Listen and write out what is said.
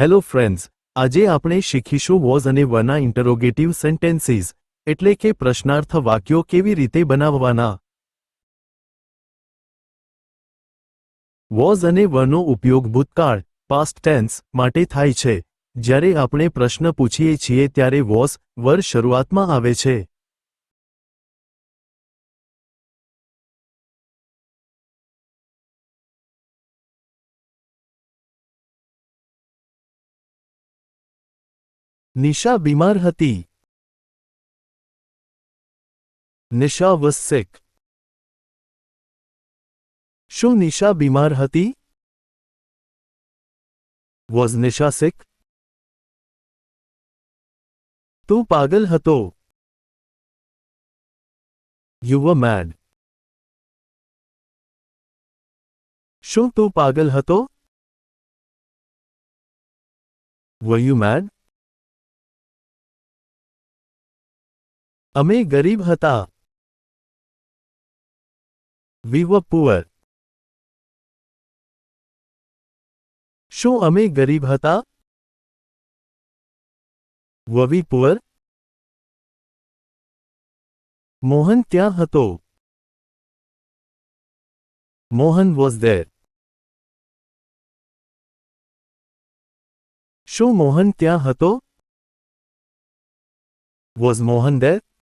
Hello friends, આજે આપણે શીખીશું વોઝ અને વરના ઇન્ટરોગેટિવ સેન્ટેન્સીસ એટલે કે પ્રશ્નાર્થ વાક્યો કેવી રીતે બનાવવાના. વોઝ અને વરનો ઉપયોગ ભૂતકાળ પાસ્ટ ટેન્સ માટે થાય છે. જ્યારે આપણે પ્રશ્ન પૂછીએ છીએ ત્યારે વોઝ વર શરૂઆતમાં આવે છે. નિશા બીમાર હતી. નિશા વોઝ સિક. શું નિશા બીમાર હતી? વોઝ નિશા સિક? તું પાગલ હતો. યુ વર મેડ. શું તું પાગલ હતો? વર યુ મેડ? અમે ગરીબ હતા. વી વર પુઅર. શું અમે ગરીબ હતા? વર વી પુઅર? મોહન ત્યાં હતો. Mohan was there. શું મોહન ત્યાં હતો? Was Mohan there?